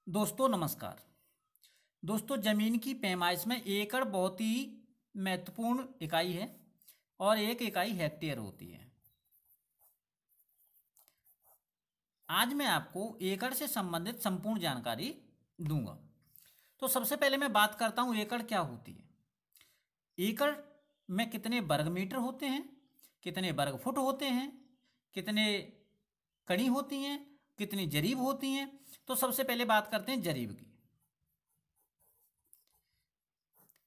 दोस्तों नमस्कार। दोस्तों ज़मीन की पैमाइश में एकड़ बहुत ही महत्वपूर्ण इकाई है और एक इकाई हेक्टेयर होती है। आज मैं आपको एकड़ से संबंधित संपूर्ण जानकारी दूंगा। तो सबसे पहले मैं बात करता हूँ एकड़ क्या होती है। एकड़ में कितने वर्ग मीटर होते हैं, कितने वर्ग फुट होते हैं, कितने कड़ी होती हैं, कितनी जरीब होती हैं। तो सबसे पहले बात करते हैं जरीब की।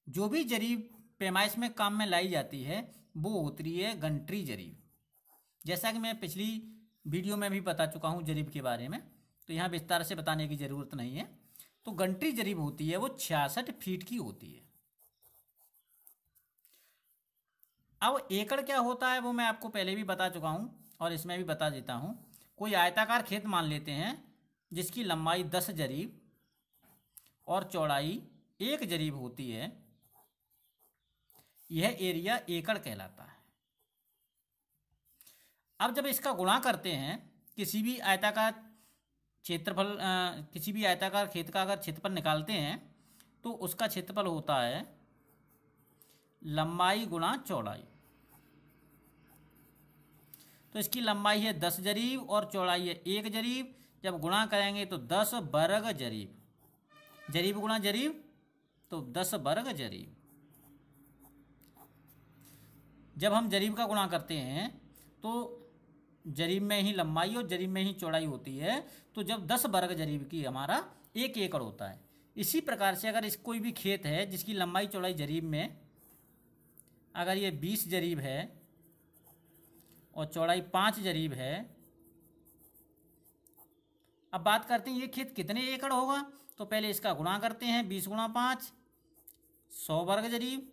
जो भी जरीब पैमाइश में काम में लाई जाती है वो होती है गंटरी जरीब। जैसा कि मैं पिछली वीडियो में भी बता चुका हूँ जरीब के बारे में, तो यहाँ विस्तार से बताने की ज़रूरत नहीं है। तो गंटरी जरीब होती है वो 66 फीट की होती है। अब एकड़ क्या होता है वो मैं आपको पहले भी बता चुका हूँ और इसमें भी बता देता हूँ। कोई आयताकार खेत मान लेते हैं जिसकी लंबाई 10 जरीब और चौड़ाई 1 जरीब होती है, यह एरिया एकड़ कहलाता है। अब जब इसका गुणा करते हैं किसी भी आयताकार क्षेत्रफल किसी भी आयताकार खेत का अगर क्षेत्रफल निकालते हैं तो उसका क्षेत्रफल होता है लंबाई गुणा चौड़ाई। तो इसकी लंबाई है 10 जरीब और चौड़ाई है 1 जरीब। जब गुणा करेंगे तो 10 वर्ग जरीब, जरीब गुणा जरीब तो 10 वर्ग जरीब। जब हम जरीब का गुणा करते हैं तो जरीब में ही लंबाई और जरीब में ही चौड़ाई होती है, तो जब 10 वर्ग जरीब की हमारा 1 एकड़ होता है। इसी प्रकार से अगर इस कोई भी खेत है जिसकी लंबाई चौड़ाई जरीब में अगर ये 20 जरीब है और चौड़ाई 5 जरीब है, अब बात करते हैं ये खेत कितने एकड़ होगा। तो पहले इसका गुणा करते हैं, 20 गुणा 5 100 वर्ग जरीब,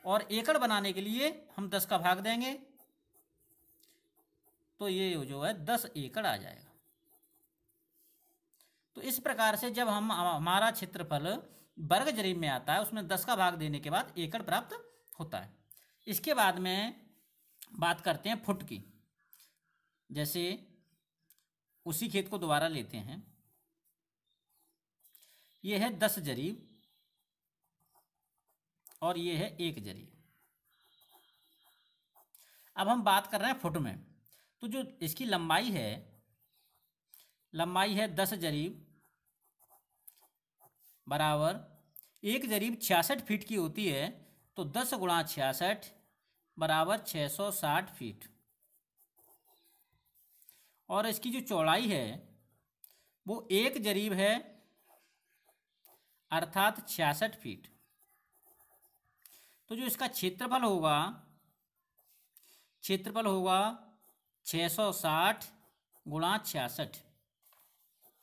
और एकड़ बनाने के लिए हम 10 का भाग देंगे तो ये जो है 10 एकड़ आ जाएगा। तो इस प्रकार से जब हम हमारा क्षेत्रफल वर्ग जरीब में आता है उसमें 10 का भाग देने के बाद एकड़ प्राप्त होता है। इसके बाद में बात करते हैं फुट की। जैसे उसी खेत को दोबारा लेते हैं, ये है 10 जरीब और ये है 1 जरीब। अब हम बात कर रहे हैं फुट में। तो जो इसकी लंबाई है 10 जरीब बराबर 1 जरीब 66 फीट की होती है, तो 10 गुणा 66 बराबर 660 फीट। और इसकी जो चौड़ाई है वो 1 जरीब है अर्थात 66 फीट। तो जो इसका क्षेत्रफल होगा 660 गुणा 66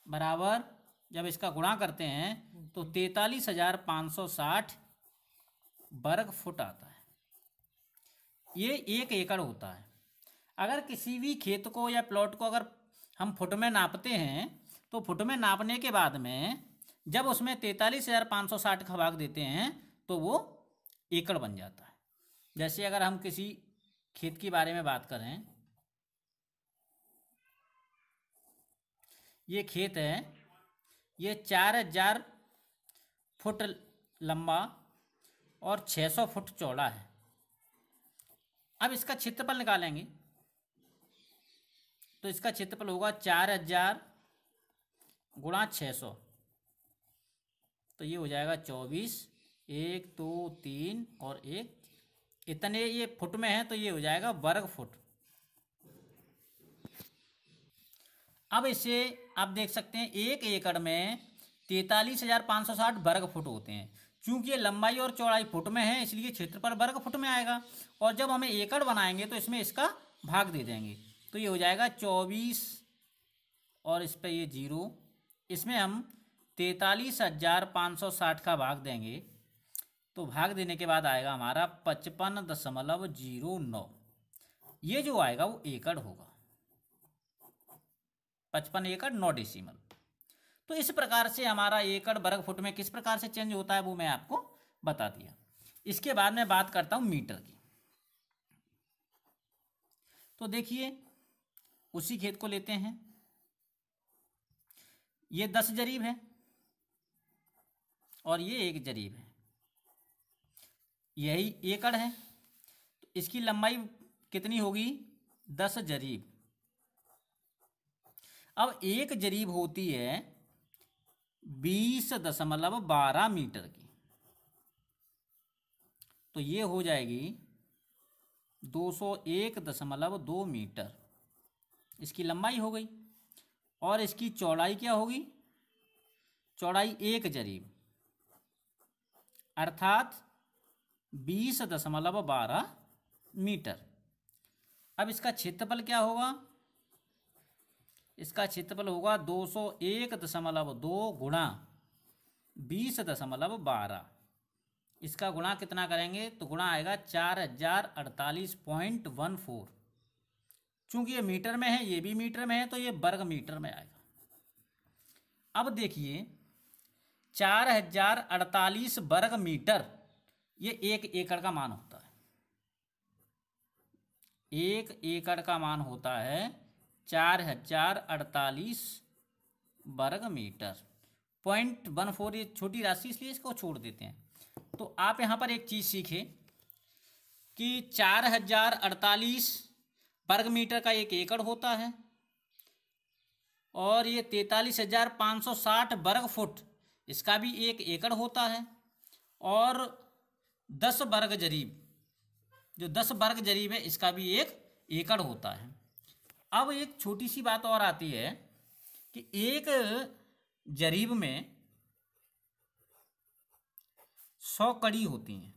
बराबर, जब इसका गुणा करते हैं तो 43,560 वर्ग फुट आता है। ये 1 एकड़ होता है। अगर किसी भी खेत को या प्लॉट को अगर हम फुट में नापते हैं तो फुट में नापने के बाद में जब उसमें 43,560 का भाग देते हैं तो वो एकड़ बन जाता है। जैसे अगर हम किसी खेत के बारे में बात करें, ये खेत है, ये 4,000 फुट लंबा और 600 फुट चौड़ा है। अब इसका क्षेत्रफल निकालेंगे तो इसका क्षेत्रफल होगा 4,000 गुणा 600, तो ये हो जाएगा 24, 1 2 3 और 1, इतने ये फुट में है तो ये हो जाएगा वर्ग फुट। अब इसे आप देख सकते हैं 1 एकड़ में 43,560 वर्ग फुट होते हैं। चूंकि ये लंबाई और चौड़ाई फुट में है इसलिए क्षेत्रफल वर्ग फुट में आएगा, और जब हमें एकड़ बनाएंगे तो इसमें इसका भाग दे देंगे तो ये हो जाएगा 24 और इस पर ये 0, इसमें हम 43,560 का भाग देंगे तो भाग देने के बाद आएगा हमारा 55.09। ये जो आएगा वो एकड़ होगा, 55 एकड़ 9 डेसिमल। तो इस प्रकार से हमारा एकड़ वर्ग फुट में किस प्रकार से चेंज होता है वो मैं आपको बता दिया। इसके बाद मैं बात करता हूं मीटर की। तो देखिए उसी खेत को लेते हैं, ये 10 जरीब है और ये 1 जरीब है, यही एकड़ है। तो इसकी लंबाई कितनी होगी? 10 जरीब। अब 1 जरीब होती है 20.12 मीटर की, तो ये हो जाएगी 201.2 मीटर, इसकी लंबाई हो गई। और इसकी चौड़ाई क्या होगी? चौड़ाई 1 जरीब अर्थात 20.12 मीटर। अब इसका क्षेत्रफल क्या होगा? इसका क्षेत्रफल होगा 201.2 गुणा 20.12। इसका गुणा कितना करेंगे तो गुणा आएगा 4048.14। चूंकि ये मीटर में है, ये भी मीटर में है, तो ये वर्ग मीटर में आएगा। अब देखिए 4048 वर्ग मीटर, ये 1 एकड़ का मान होता है। 1 एकड़ का मान होता है 4048 वर्ग मीटर। 0.14 ये छोटी राशि, इसलिए इसको छोड़ देते हैं। तो आप यहाँ पर एक चीज़ सीखे कि 4048 वर्ग मीटर का 1 एकड़ होता है, और ये 43,560 वर्ग फुट, इसका भी 1 एकड़ होता है। और 10 वर्ग जरीब, जो 10 वर्ग जरीब है, इसका भी 1 एकड़ होता है। अब एक छोटी सी बात और आती है कि 1 जरीब में 100 कड़ी होती हैं।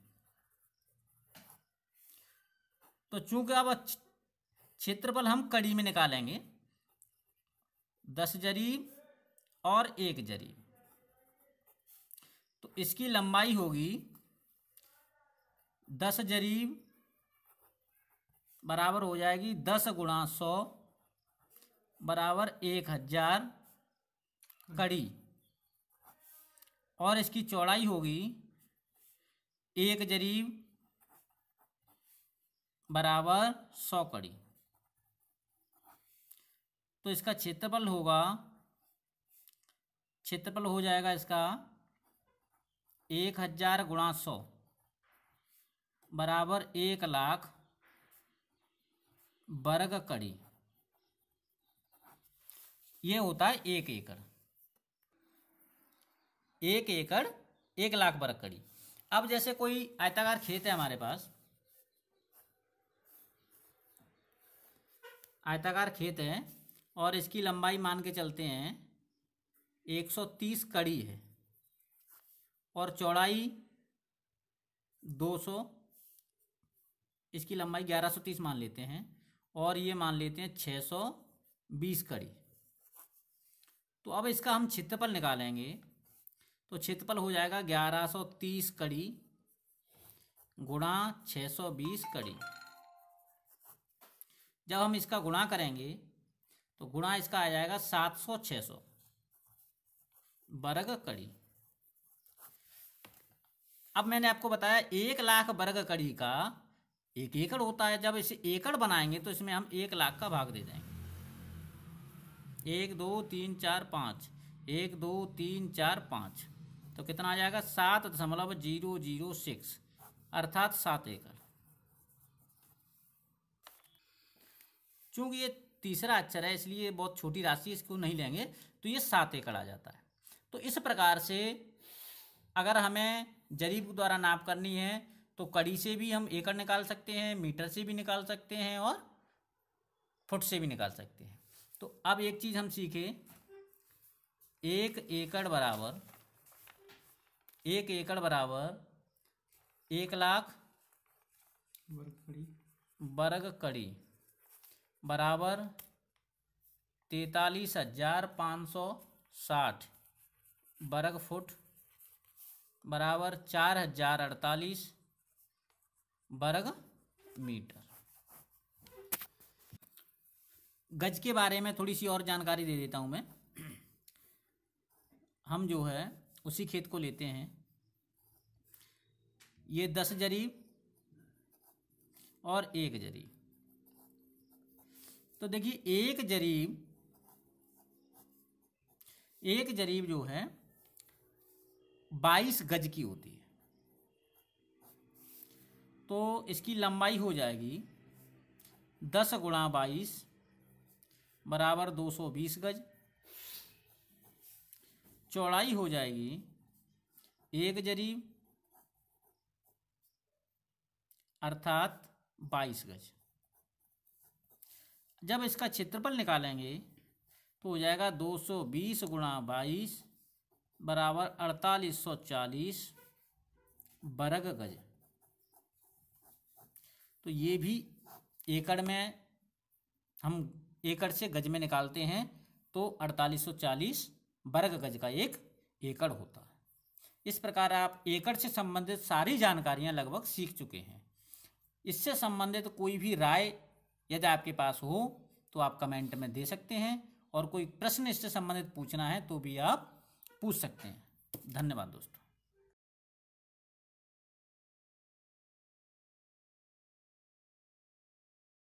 तो चूंकि अब क्षेत्रफल हम कड़ी में निकालेंगे, 10 जरीब और 1 जरीब, तो इसकी लंबाई होगी 10 जरीब बराबर हो जाएगी 10 गुणा 100 बराबर 1000 कड़ी, और इसकी चौड़ाई होगी 1 जरीब बराबर 100 कड़ी। तो इसका क्षेत्रफल होगा, क्षेत्रफल हो जाएगा इसका 1000 गुणा 100 बराबर 1,00,000 वर्ग कड़ी। ये होता है 1 एकड़। 1 एकड़ 1,00,000 वर्ग कड़ी। अब जैसे कोई आयताकार खेत है हमारे पास, आयताकार खेत है, और इसकी लंबाई मान के चलते हैं 130 कड़ी है, और चौड़ाई 200, इसकी लंबाई 1130 मान लेते हैं, और ये मान लेते हैं 620 कड़ी। तो अब इसका हम क्षेत्रफल निकालेंगे, तो क्षेत्रफल हो जाएगा 1130 कड़ी गुणा 620 कड़ी। जब हम इसका गुणा करेंगे तो गुणा इसका आ जाएगा 700-600 वर्ग कड़ी। अब मैंने आपको बताया 1,00,000 वर्ग कड़ी का 1 एकड़ होता है। जब इसे एकड़ बनाएंगे तो इसमें हम 1,00,000 का भाग दे देंगे। 1 2 3 4 5, 1 2 3 4 5, तो कितना आ जाएगा 7.006 अर्थात 7 एकड़। चूंकि ये तीसरा अक्षर है इसलिए बहुत छोटी राशि, इसको नहीं लेंगे, तो ये 7 एकड़ आ जाता है। तो इस प्रकार से अगर हमें जरीब द्वारा नाप करनी है तो कड़ी से भी हम एकड़ निकाल सकते हैं, मीटर से भी निकाल सकते हैं, और फुट से भी निकाल सकते हैं। तो अब एक चीज़ हम सीखे, 1 एकड़ बराबर 1,00,000 वर्ग कड़ी बराबर 43,560 वर्ग फुट बराबर 4048 वर्ग मीटर। गज के बारे में थोड़ी सी और जानकारी दे देता हूँ मैं। हम जो है उसी खेत को लेते हैं, ये 10 जरीब और 1 जरीब। तो देखिए 1 जरीब एक जरीब जो है 22 गज की होती है, तो इसकी लंबाई हो जाएगी 10 गुणा 22 बराबर 220 गज। चौड़ाई हो जाएगी एक जरीब अर्थात 22 गज। जब इसका क्षेत्रफल निकालेंगे तो हो जाएगा 220 गुणा 22 बराबर 4840 वर्ग गज। तो ये भी एकड़ में, हम एकड़ से गज में निकालते हैं तो 4840 वर्ग गज का एक एकड़ होता है। इस प्रकार आप एकड़ से संबंधित सारी जानकारियां लगभग सीख चुके हैं। इससे संबंधित कोई भी राय यदि आपके पास हो तो आप कमेंट में दे सकते हैं, और कोई प्रश्न इससे संबंधित पूछना है तो भी आप पूछ सकते हैं। धन्यवाद दोस्तों।